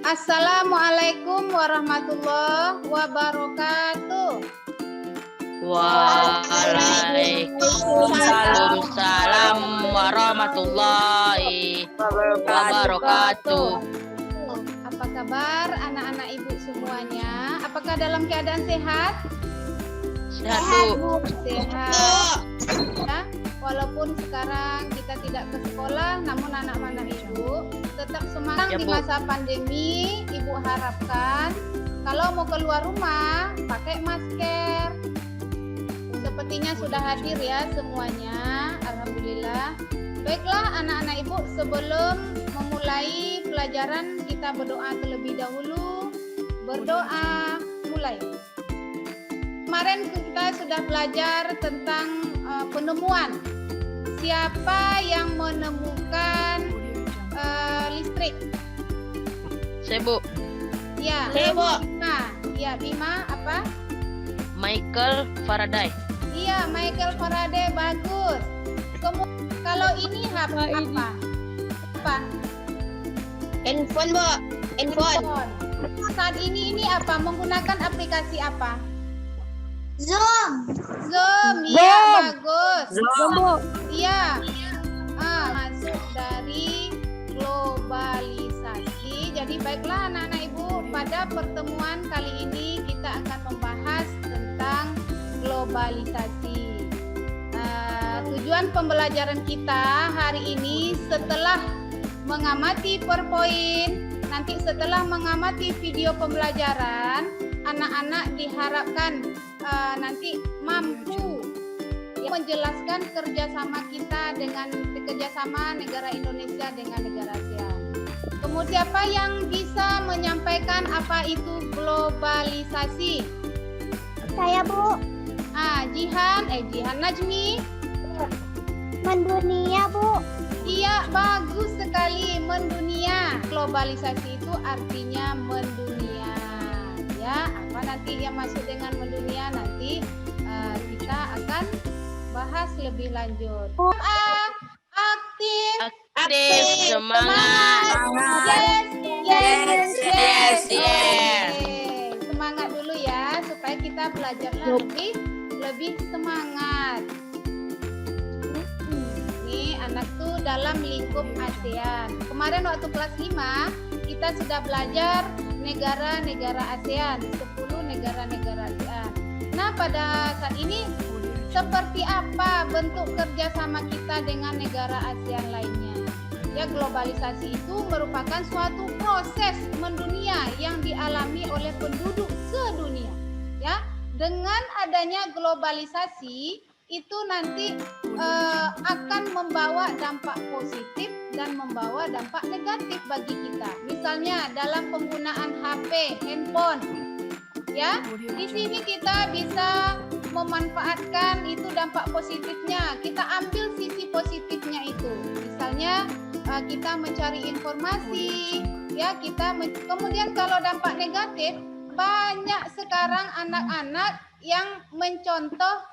Assalamualaikum warahmatullahi wabarakatuh. Waalaikumsalam warahmatullahi wabarakatuh. Apa kabar anak-anak ibu semuanya? Apakah dalam keadaan sehat? Sehat, Bu. Sehat. Ya, walaupun sekarang kita tidak ke sekolah, namun anak-anak ibu tetap semangat Ya, di Bu. masa pandemi. Ibu harapkan kalau mau keluar rumah pakai masker. Sepertinya sudah hadir ya semuanya. Alhamdulillah. Baiklah anak-anak ibu, sebelum memulai pelajaran kita berdoa terlebih dahulu. Berdoa, mulai. Kemarin kita sudah belajar tentang penemuan. Siapa yang menemukan listrik? Saya, Bu. Ya. Saya, Bu. Bima apa? Michael Faraday. Iya, Michael Faraday, bagus. Kalau ini apa? Handphone, Bu. Handphone. Saat ini apa? Menggunakan aplikasi apa? Zoom. Zoom, iya bagus. Zoom, Bu. Iya. Masuk dari globalisasi. Jadi baiklah anak-anak ibu, pada pertemuan kali ini kita akan membahas tentang globalisasi. Tujuan pembelajaran kita hari ini setelah mengamati PowerPoint, nanti setelah mengamati video pembelajaran, anak-anak diharapkan nanti mampu menjelaskan kerjasama kita dengan kerjasama negara Indonesia dengan negara ASEAN. Kemudian siapa yang bisa menyampaikan apa itu globalisasi? Saya, Bu. Jihan Najmi. Mendunia, Bu. Iya, bagus sekali, mendunia. Globalisasi itu artinya mendunia. Ya, apa nanti yang masuk dengan mendunia nanti kita akan bahas lebih lanjut. Aktif, Semangat. Yes. Yes. Oke. Semangat dulu ya supaya kita belajarnya lebih semangat. Ini anak tuh dalam lingkup ASEAN. Kemarin waktu kelas 5 kita sudah belajar negara-negara ASEAN, 10 negara-negara ASEAN. Nah, pada saat ini seperti apa bentuk kerjasama kita dengan negara ASEAN lainnya? Ya, globalisasi itu merupakan suatu proses mendunia yang dialami oleh penduduk sedunia. Ya, dengan adanya globalisasi itu nanti akan membawa dampak positif dan membawa dampak negatif bagi kita. Misalnya dalam penggunaan HP, handphone. Ya, di sini kita bisa memanfaatkan itu dampak positifnya. Kita ambil sisi positifnya itu. Misalnya kita mencari informasi, ya kemudian kalau dampak negatif, banyak sekarang anak-anak yang mencontoh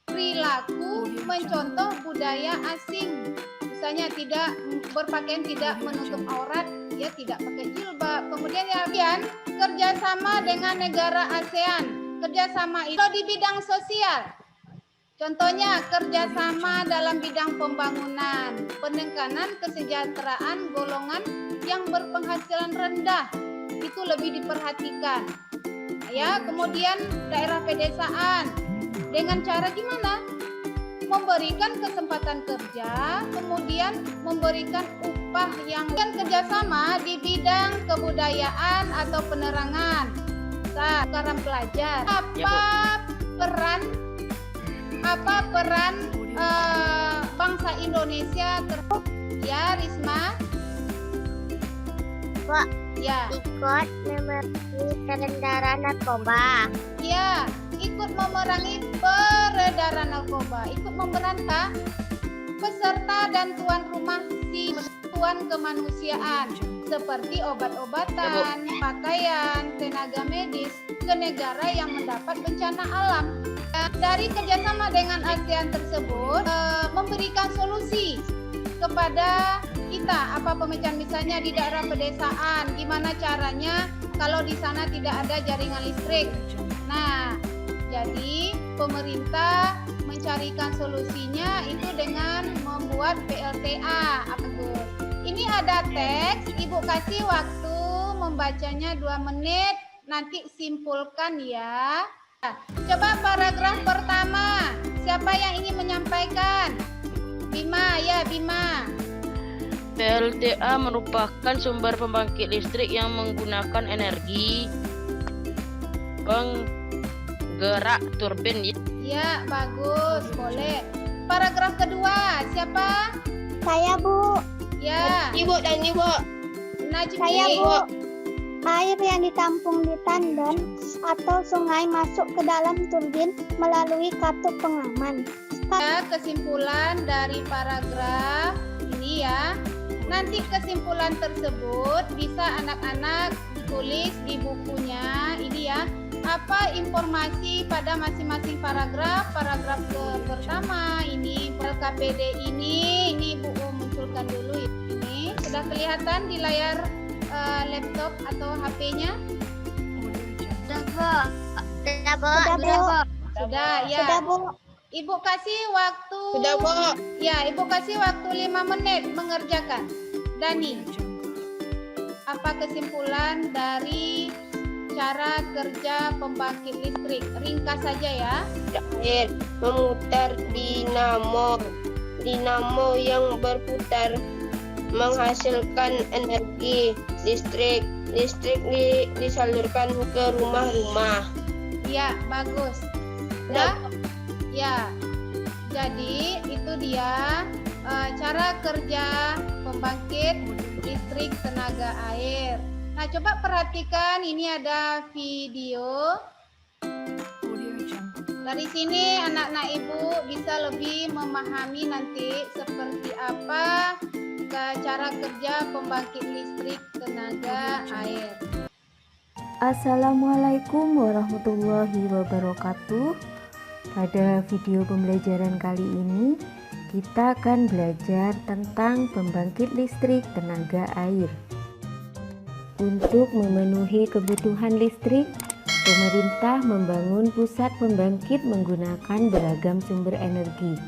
perilaku, mencontoh budaya asing. Misalnya tidak berpakaian, tidak menutup aurat, ya tidak pakai jilbab. Kemudian kerjasama dengan negara ASEAN, kerjasama itu di bidang sosial. Contohnya kerjasama dalam bidang pembangunan, penekanan kesejahteraan golongan yang berpenghasilan rendah itu lebih diperhatikan. Ya, kemudian daerah pedesaan dengan cara gimana? Memberikan kesempatan kerja, kemudian memberikan upah yang kerjasama di bidang kebudayaan atau penerangan. Sekarang pelajar, apa peran bangsa Indonesia ya Risma? Pak, Ya. ikut memerangi peredaran narkoba. Ya, ikut memerangi peredaran narkoba, ikut memberantas peserta dan tuan rumah si bantuan kemanusiaan seperti obat-obatan, pakaian, tenaga medis ke negara yang mendapat bencana alam. Dari kerjasama dengan ASEAN tersebut memberikan solusi kepada kita. Apa pemecahan misalnya di daerah pedesaan, gimana caranya kalau di sana tidak ada jaringan listrik. Nah, jadi pemerintah mencarikan solusinya itu dengan membuat PLTA. Ini ada teks, Ibu kasih waktu membacanya 2 menit, nanti simpulkan ya. Coba paragraf pertama, siapa yang ingin menyampaikan? Bima, ya Bima. PLTA merupakan sumber pembangkit listrik yang menggunakan energi penggerak turbin. Ya, bagus, boleh. Paragraf kedua, siapa? Saya, Bu. Ya, Ibu dan Ibu. Najmi. Saya, Bu. Air yang ditampung di tandon atau sungai masuk ke dalam turbin melalui katup pengaman. Ya, kesimpulan dari paragraf ini ya. Nanti kesimpulan tersebut bisa anak-anak tulis di bukunya ini ya. Apa informasi pada masing-masing paragraf? Paragraf pertama ini KPD ini Bu munculkan dulu ini. Sudah kelihatan di layar laptop atau HP-nya? Sudah, Bu. Sudah ya. Sudah, Bu. Ibu kasih waktu. Sudah, Bu. Ya, Ibu kasih waktu 5 menit mengerjakan. Dani, apa kesimpulan dari cara kerja pembangkit listrik? Ringkas saja ya. Air memutar dinamo yang berputar menghasilkan energi listrik disalurkan ke rumah-rumah. Ya, bagus. Ya, ya. Jadi itu dia cara kerja pembangkit listrik tenaga air. Nah, coba perhatikan ini ada video. Dari sini anak-anak Ibu bisa lebih memahami nanti seperti apa cara kerja pembangkit listrik tenaga air. Assalamualaikum warahmatullahi wabarakatuh. Pada video pembelajaran kali ini kita akan belajar tentang pembangkit listrik tenaga air. Untuk memenuhi kebutuhan listrik, pemerintah membangun pusat pembangkit menggunakan beragam sumber energi.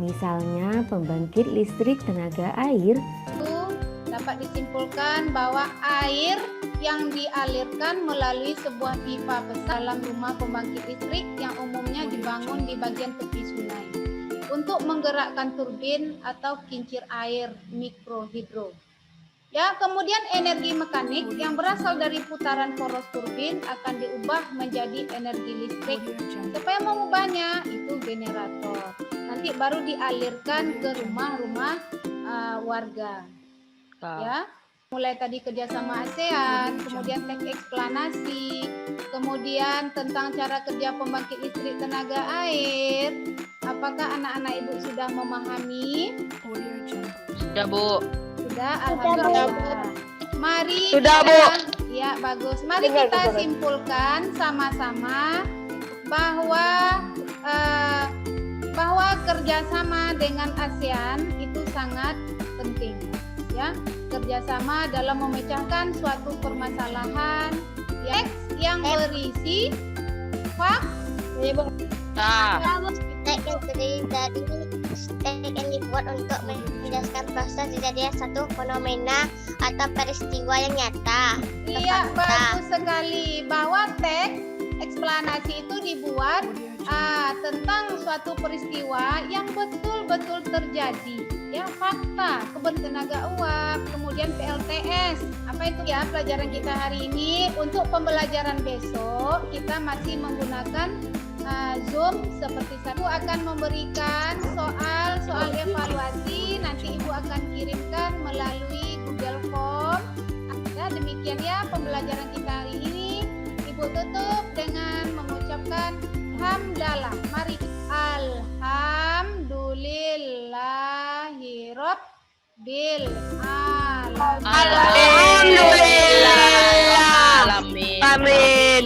Misalnya pembangkit listrik tenaga air Itu dapat disimpulkan bahwa air yang dialirkan melalui sebuah pipa besar dalam rumah pembangkit listrik yang umumnya dibangun di bagian tepi sungai untuk menggerakkan turbin atau kincir air mikrohidro. Ya, kemudian energi mekanik yang berasal dari putaran poros turbin akan diubah menjadi energi listrik. Supaya mengubahnya itu generator. Nanti baru dialirkan ke rumah-rumah warga. Ya, mulai tadi kerjasama ASEAN, kemudian teks eksplanasi, kemudian tentang cara kerja pembangkit listrik tenaga air. Apakah anak-anak Ibu sudah memahami? Sudah, Bu. Sudah, alhamdulillah. Mari Sudah, kita, Bu. ya bagus. Mari kita simpulkan sama-sama bahwa kerjasama dengan ASEAN itu sangat penting, ya. Kerjasama dalam memecahkan suatu permasalahan yang berisi Nah, Teks yang terdiri dari teks yang dibuat untuk menjelaskan proses kejadian satu fenomena atau peristiwa yang nyata. Iya, Fakta. bagus sekali bahwa teks eksplanasi itu dibuat tentang suatu peristiwa yang betul-betul terjadi. Ya, fakta, kebun tenaga uap, kemudian PLTS. Apa itu ya pelajaran kita hari ini? Untuk pembelajaran besok kita masih menggunakan Zoom seperti saya. Ibu akan memberikan soal evaluasi, nanti Ibu akan kirimkan melalui Google Form. Ya, demikian ya pembelajaran kita hari ini. Ibu tutup dengan mengucapkan hamdalah. Mari alhamdulillahirabbil alamin. Amin.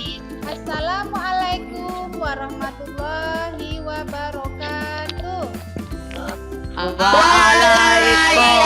Assalamualaikum warahmatullahi wabarakatuh. Waalaikumsalam.